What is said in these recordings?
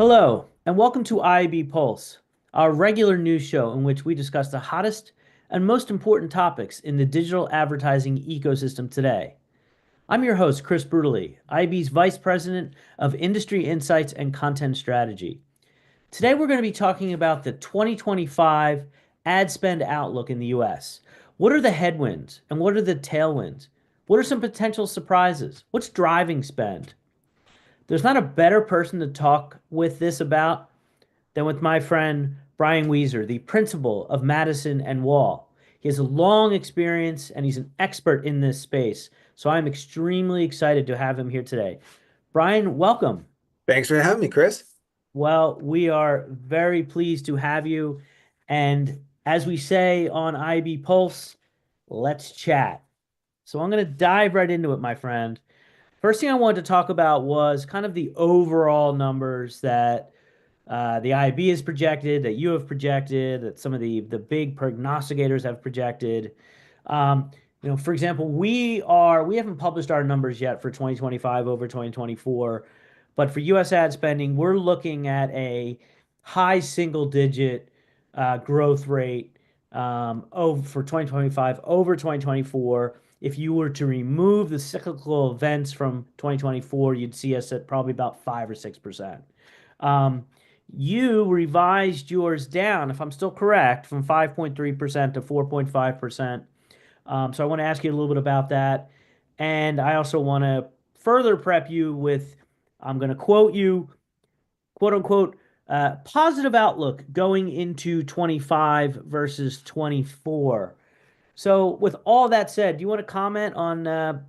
Hello, and welcome to IAB Pulse, our regular news show in which we discuss the hottest and most important topics in the digital advertising ecosystem today. I'm your host, Chris Bruderle, IAB's Vice President of Industry Insights and Content Strategy. Today, we're going to be talking about the 2025 ad spend outlook in the US. What are the headwinds and what are the tailwinds? What are some potential surprises? What's driving spend? There's not a better person to talk with this about than with my friend Brian Wieser, the principal of Madison and Wall. He has a long experience and he's an expert in this space. So I'm extremely excited to have him here today. Brian, welcome. Thanks for having me, Chris. Well, we are very pleased to have you. And as we say on IB Pulse, let's chat. So I'm going to dive right into it, my friend. First thing I wanted to talk about was kind of the overall numbers that the IB has projected, that you have projected, that some of the big prognosticators have projected. For example, we haven't published our numbers yet for 2025 over 2024, but for U.S. ad spending, we're looking at a high single digit growth rate over for 2025 over 2024. If you were to remove the cyclical events from 2024, you'd see us at probably about 5 or 6%. You revised yours down, if I'm still correct, from 5.3% to 4.5%. So I want to ask you a little bit about that. And I also want to further prep you with, I'm going to quote you, quote unquote, positive outlook going into 25 versus 24. So, with all that said, do you want to comment on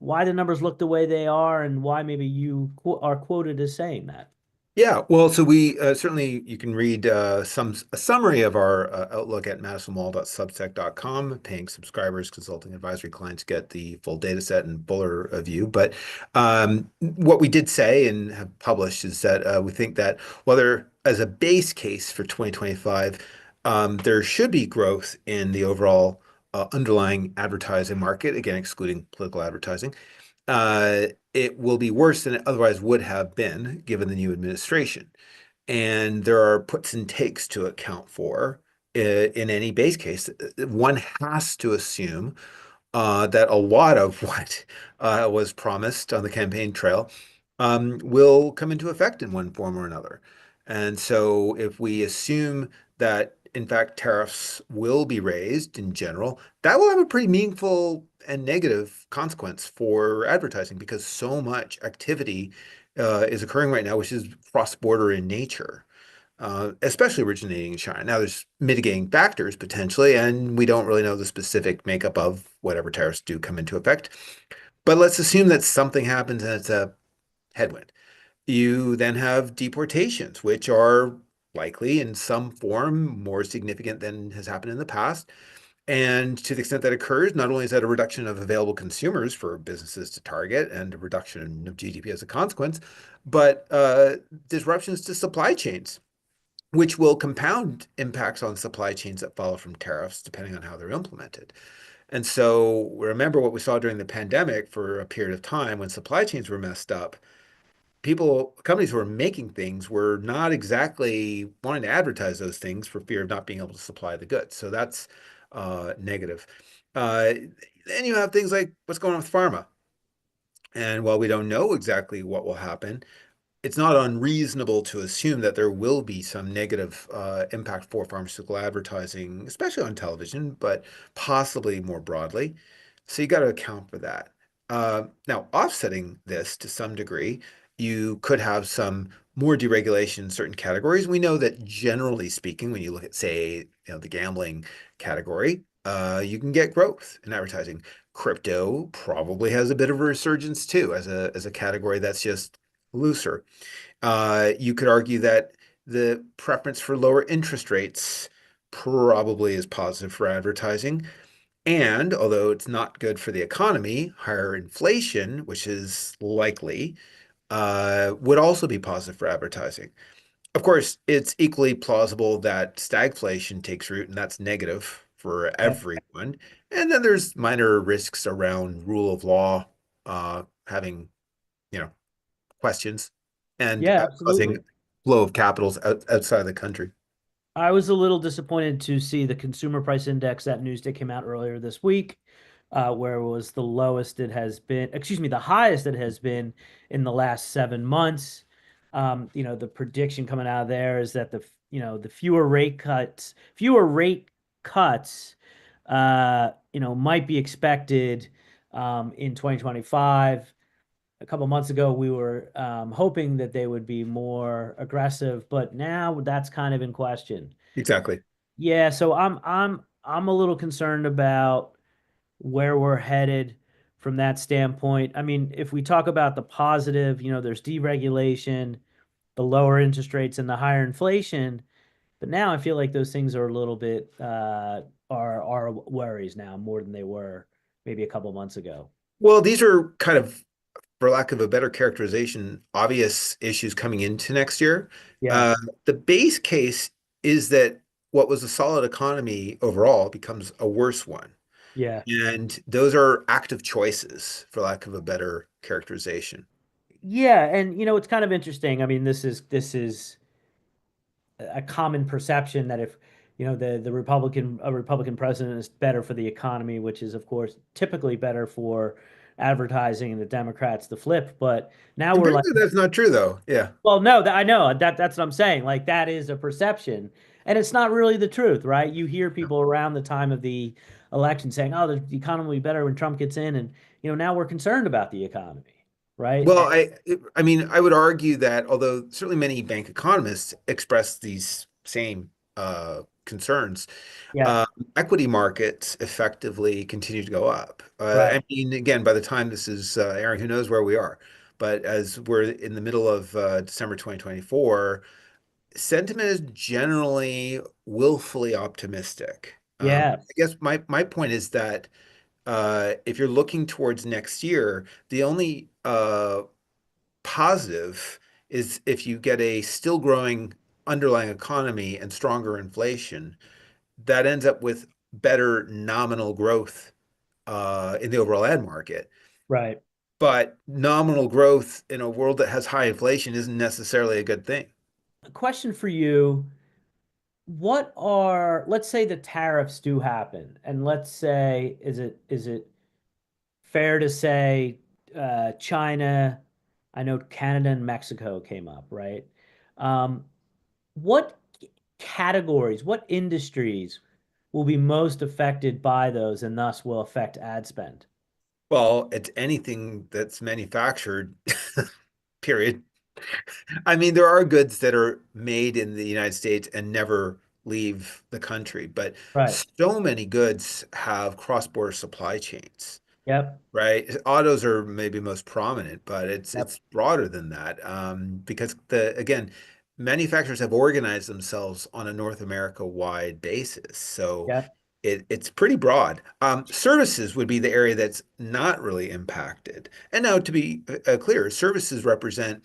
why the numbers look the way they are and why maybe you are quoted as saying that? Yeah, well, so we certainly you can read a summary of our outlook at madisonwall.substack.com. Paying subscribers, consulting advisory clients get the full data set and fuller view. But what we did say and have published is that we think that whether as a base case for 2025, there should be growth in the overall underlying advertising market, again, excluding political advertising. It will be worse than it otherwise would have been given the new administration. And there are puts and takes to account for in any base case. One has to assume that a lot of what was promised on the campaign trail will come into effect in one form or another. And so if we assume that, in fact, tariffs will be raised in general, that will have a pretty meaningful and negative consequence for advertising because so much activity is occurring right now, which is cross-border in nature. Especially originating in China. Now, there's mitigating factors potentially, and we don't really know the specific makeup of whatever tariffs do come into effect. But let's assume that something happens and it's a headwind. You then have deportations, which are likely in some form more significant than has happened in the past. And to the extent that occurs, not only is that a reduction of available consumers for businesses to target and a reduction of GDP as a consequence, but disruptions to supply chains which will compound impacts on supply chains that follow from tariffs, depending on how they're implemented. And so remember what we saw during the pandemic for a period of time when supply chains were messed up. Companies who were making things were not exactly wanting to advertise those things for fear of not being able to supply the goods. So that's negative. Uh, then you have things like what's going on with pharma. And while we don't know exactly what will happen, it's not unreasonable to assume that there will be some negative impact for pharmaceutical advertising, especially on television, but possibly more broadly. So you got to account for that. Now, offsetting this to some degree, you could have some more deregulation in certain categories. We know that generally speaking, when you look at, say, the gambling category, you can get growth in advertising. Crypto probably has a bit of a resurgence too, as a category that's just looser. You could argue that the preference for lower interest rates probably is positive for advertising. And although it's not good for the economy, higher inflation, which is likely, would also be positive for advertising. Of course, it's equally plausible that stagflation takes root, and that's negative for everyone. And then there's minor risks around rule of law having, you know, questions and Yeah, causing absolutely. flow of capitals outside the country. I was a little disappointed to see the consumer price index, that news that came out earlier this week, where it was the lowest it has been, excuse me, the highest it has been in the last 7 months. The prediction coming out of there is that the fewer rate cuts, might be expected in 2025. A couple months ago, we were hoping that they would be more aggressive, but now that's kind of in question. Exactly. Yeah, so I'm a little concerned about where we're headed from that standpoint. I mean, if we talk about the positive, there's deregulation, the lower interest rates, and the higher inflation. But now I feel like those things are a little bit are worries now more than they were maybe a couple months ago. Well, these are kind of, for lack of a better characterization, obvious issues coming into next year. Yeah, Uh, the base case is that what was a solid economy overall becomes a worse one. yeah. And those are active choices, for lack of a better characterization. Yeah, and it's kind of interesting. I mean, this is a common perception that if the Republican president is better for the economy, which is of course typically better for advertising, and the Democrats the flip. But now we're like, Empirically, that's not true, though. Yeah. well, no, that I know that's what I'm saying. Like that is a perception, and it's not really the truth, right? You hear people around the time of the election saying, "Oh, the economy will be better when Trump gets in," and now we're concerned about the economy, right? Well, I mean, I would argue that although certainly many bank economists express these same concerns, Yeah, uh, equity markets effectively continue to go up. right. I mean, again, by the time this is airing, who knows where we are? But as we're in the middle of December 2024, sentiment is generally willfully optimistic. Yeah, I guess my point is that if you're looking towards next year, the only positive is if you get a still growing underlying economy and stronger inflation, that ends up with better nominal growth in the overall ad market. right. But nominal growth in a world that has high inflation isn't necessarily a good thing. A question for you. Let's say the tariffs do happen, and let's say, is it fair to say China, I know Canada and Mexico came up, right? Um, what categories, what industries will be most affected by those and thus will affect ad spend? Well, it's anything that's manufactured, period. I mean, there are goods that are made in the United States and never leave the country, but Right. so many goods have cross-border supply chains, Yep. right? Autos are maybe most prominent, but it's Yep. broader than that. Because again, manufacturers have organized themselves on a North America wide basis. So Yep. it's pretty broad. Services would be the area that's not really impacted. And now, to be clear, services represent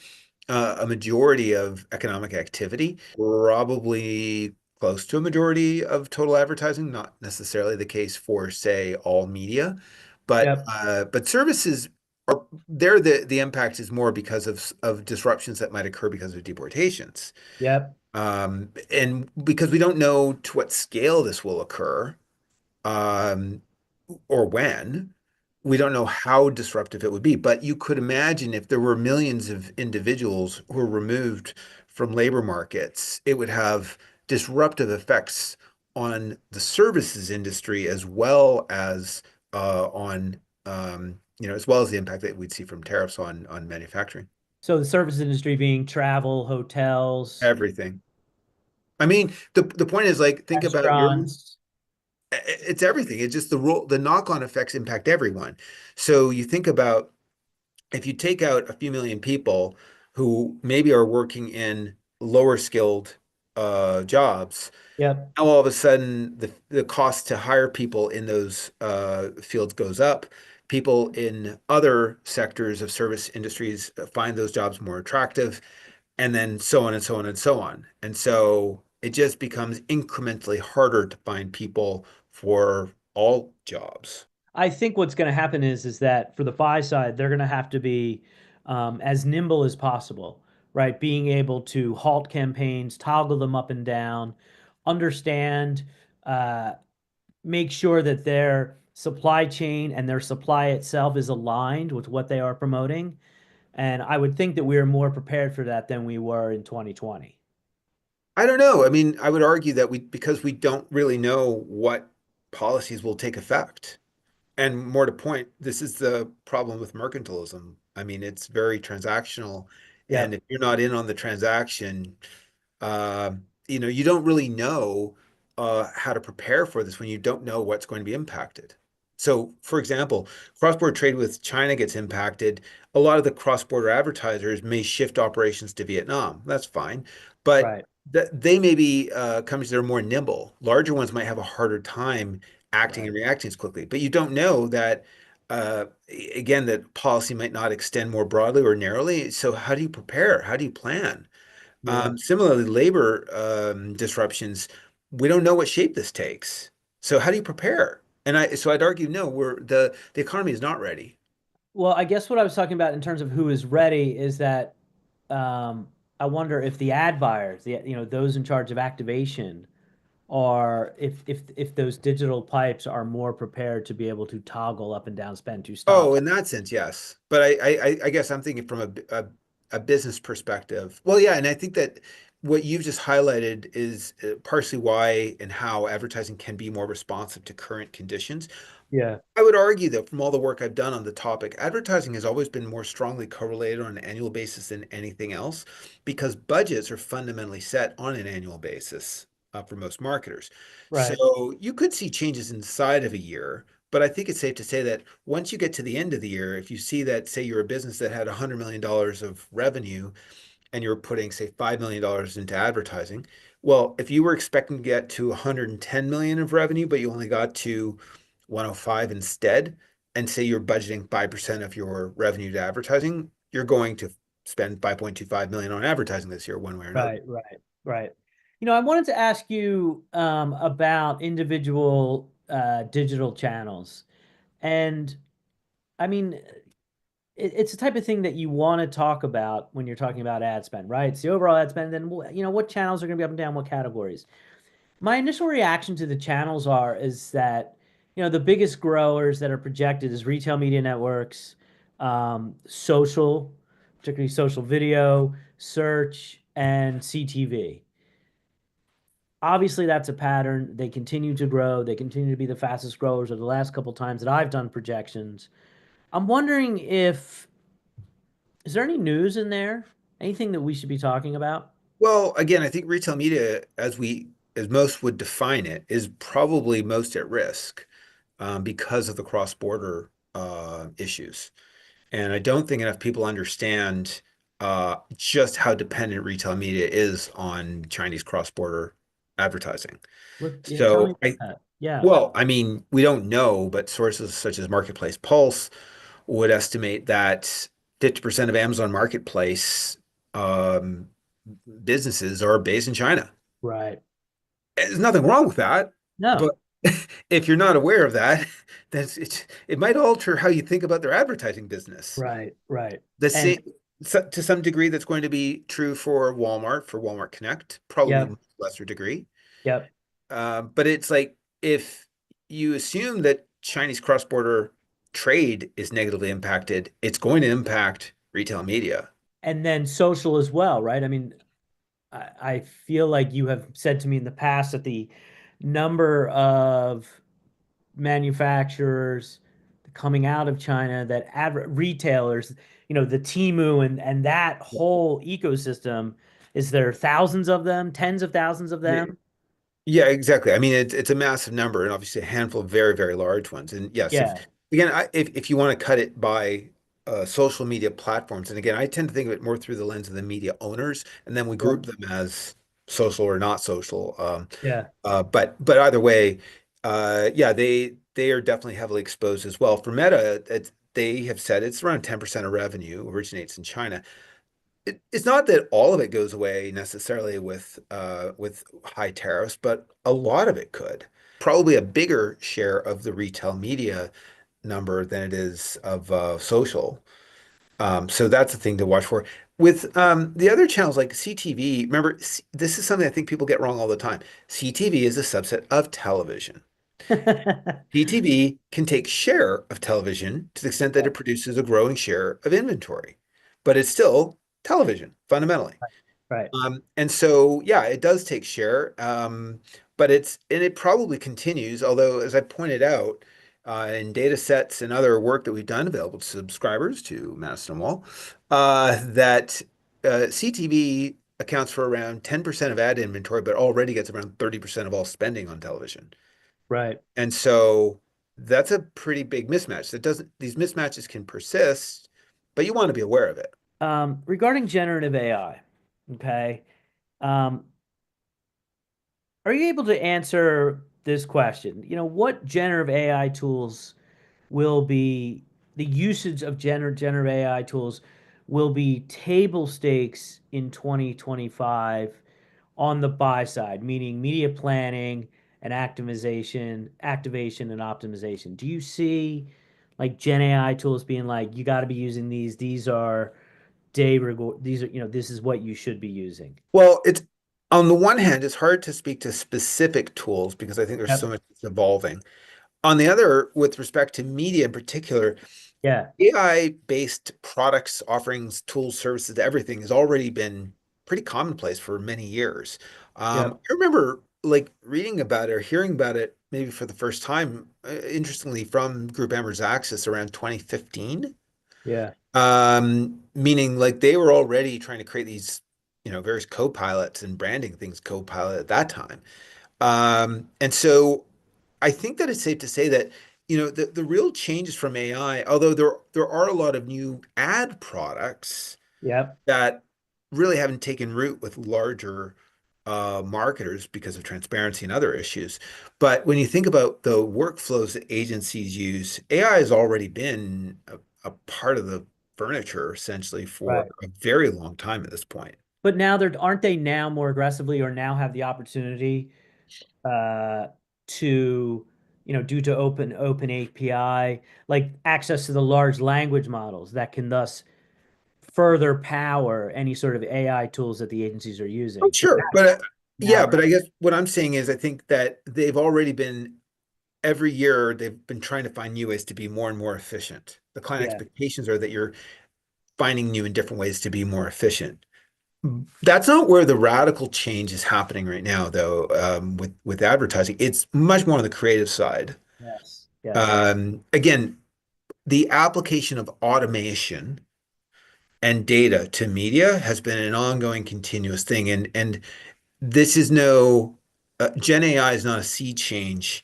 a majority of economic activity, probably close to a majority of total advertising, not necessarily the case for, say, all media. Yep. But services are there. The impact is more because of disruptions that might occur because of deportations. Yep. And because we don't know to what scale this will occur, um, or when. We don't know how disruptive it would be, but you could imagine if there were millions of individuals who were removed from labor markets, it would have disruptive effects on the services industry as well as on as well as the impact that we'd see from tariffs on manufacturing. So the service industry being travel, hotels, Everything. I mean, the point is like think about your restaurants. it's everything. It's just the knock-on effects impact everyone. So you think about if you take out a few million people who maybe are working in lower skilled jobs, Yep. now all of a sudden the cost to hire people in those fields goes up. People in other sectors of service industries find those jobs more attractive, and then so on and so on and so on. And so it just becomes incrementally harder to find people for all jobs. I think what's going to happen is that for the buy side, they're going to have to be as nimble as possible, right? Being able to halt campaigns, toggle them up and down, understand, uh, make sure that their supply chain and their supply itself is aligned with what they are promoting. And I would think that we are more prepared for that than we were in 2020. I don't know. I mean, I would argue that because we don't really know what policies will take effect. And more to point, this is the problem with mercantilism. I mean, it's very transactional. And Yep, if you're not in on the transaction, you don't really know how to prepare for this when you don't know what's going to be impacted. So, for example, cross-border trade with China gets impacted. A lot of the cross-border advertisers may shift operations to Vietnam. That's fine, but right, they may be companies that are more nimble. Larger ones might have a harder time acting and right. reacting as quickly. But you don't know that. Uh, Again, that policy might not extend more broadly or narrowly. So, how do you prepare? How do you plan? Yeah. Similarly, labor disruptions, we don't know what shape this takes. So how do you prepare? So I'd argue no, the economy is not ready. Well, I guess what I was talking about in terms of who is ready is that um, I wonder if the ad buyers, those in charge of activation, are if those digital pipes are more prepared to be able to toggle up and down spend to stop. Oh, in that sense, yes. But I guess I'm thinking from a business perspective. Well, yeah, and I think that what you've just highlighted is partially why and how advertising can be more responsive to current conditions. Yeah, I would argue that from all the work I've done on the topic, advertising has always been more strongly correlated on an annual basis than anything else because budgets are fundamentally set on an annual basis for most marketers. right, So you could see changes inside of a year, but I think it's safe to say that once you get to the end of the year, if you see that, say, you're a business that had $100 million of revenue and you're putting, say, $5 million into advertising, well, if you were expecting to get to 110 million of revenue, but you only got to 105 instead, and say you're budgeting 5% of your revenue to advertising, you're going to spend 5.25 million on advertising this year, one way or another. right. I wanted to ask you about individual digital channels, and I mean, it's the type of thing that you want to talk about when you're talking about ad spend, right? It's the overall ad spend, and then what channels are going to be up and down, what categories. My initial reaction to the channels is that the biggest growers that are projected is retail media networks, social, particularly social video, search, and CTV. Obviously, that's a pattern. They continue to grow. They continue to be the fastest growers of the last couple times that I've done projections. I'm wondering if is there any news in there? Anything that we should be talking about? Well, again, I think retail media, as most would define it, is probably most at risk because of the cross-border issues. And I don't think enough people understand just how dependent retail media is on Chinese cross-border advertising. Yeah, tell me So about that. Yeah, well, I mean, we don't know, but sources such as Marketplace Pulse would estimate that 50% of Amazon Marketplace um, businesses are based in China. right. There's nothing wrong with that, No, but if you're not aware of that, it might alter how you think about their advertising business. right. The And same to some degree that's going to be true for Walmart Connect, probably yep, much lesser degree. yep. But it's like if you assume that Chinese cross-border trade is negatively impacted, it's going to impact retail media. And then social as well, right? I mean, I feel like you have said to me in the past that the number of manufacturers coming out of China that retailers, the Temu and that whole ecosystem, is there thousands of them, tens of thousands of Yeah, them? yeah, exactly. I mean, it's a massive number, and obviously a handful of very, very large ones. And yes, if Yeah, again, if you want to cut it by social media platforms, and again, I tend to think of it more through the lens of the media owners, and then we yeah, group them as social or not social. yeah. But either way, yeah, they are definitely heavily exposed as well. For Meta, they have said it's around 10% of revenue originates in China. It's not that all of it goes away necessarily with high tariffs, but a lot of it could. Probably a bigger share of the retail media number than it is of social. So that's the thing to watch for. With the other channels like CTV, remember, this is something I think people get wrong all the time. CTV is a subset of television. CTV can take share of television to the extent that it produces a growing share of inventory, but it's still television fundamentally. Right. And so, yeah, it does take share, but it probably continues. Although, as I pointed out, in data sets and other work that we've done available to subscribers to Madison and Wall, that CTV accounts for around 10% of ad inventory, but already gets around 30% of all spending on television. Right. And so that's a pretty big mismatch. These mismatches can persist, but you want to be aware of it. Regarding generative AI, okay, um, are you able to answer this question? What generative AI tools will be the usage of generative AI tools will be table stakes in 2025 on the buy side, meaning media planning and activation and optimization. Do you see like Gen AI tools being like, you got to be using these? These are these are, this is what you should be using. Well, it's on the one hand, it's hard to speak to specific tools because I think there's so Yep. much that's evolving. On the other, with respect to media in particular, Yeah. AI-based products, offerings, tools, services, everything has already been pretty commonplace for many years. Yep. I remember like reading about it or hearing about it maybe for the first time, interestingly, from Group Amber's Axis around 2015. Yeah. Meaning like they were already trying to create these, various co-pilots and branding things co-pilot at that time. And so I think that it's safe to say that, the real changes from AI, although there are a lot of new ad products Yep. that really haven't taken root with larger marketers because of transparency and other issues. But when you think about the workflows that agencies use, AI has already been a part of the furniture essentially for Right. a very long time at this point. But now they're aren't they now more aggressively or now have the opportunity uh, to, due to open API, like access to the large language models that can thus further power any sort of AI tools that the agencies are Oh, using. So sure. But now, yeah, but I guess what I'm saying is I think that they've already been every year they've been trying to find new ways to be more and more efficient. The client yeah, expectations are that you're finding new and different ways to be more efficient. That's not where the radical change is happening right now, though, with advertising. It's much more on the creative side. yes, yes, Again, the application of automation and data to media has been an ongoing, continuous thing, and this is no Gen AI is not a sea change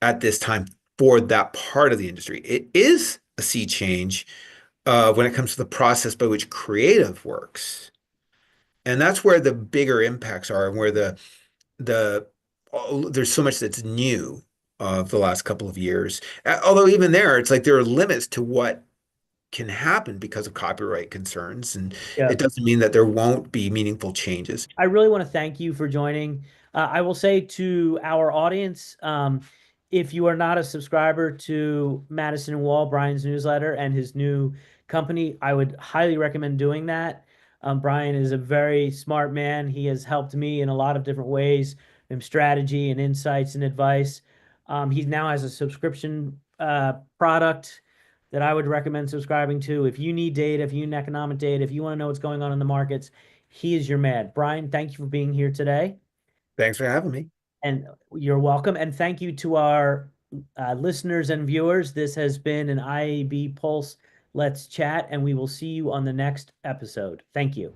at this time for that part of the industry. It is a sea change when it comes to the process by which creative works. And that's where the bigger impacts are and where the there's so much that's new of the last couple of years. Although even there, it's like there are limits to what can happen because of copyright concerns, and yeah. it doesn't mean that there won't be meaningful changes. I really want to thank you for joining. I will say to our audience, if you are not a subscriber to Madison and Wall, Brian's newsletter and his new company, I would highly recommend doing that. Brian is a very smart man. He has helped me in a lot of different ways, in strategy and insights and advice. He now has a subscription product that I would recommend subscribing to. If you need data, if you need economic data, if you want to know what's going on in the markets, he is your man. Brian, thank you for being here today. Thanks for having me. And you're welcome. And thank you to our listeners and viewers. This has been an IAB Pulse Let's Chat, and we will see you on the next episode. Thank you.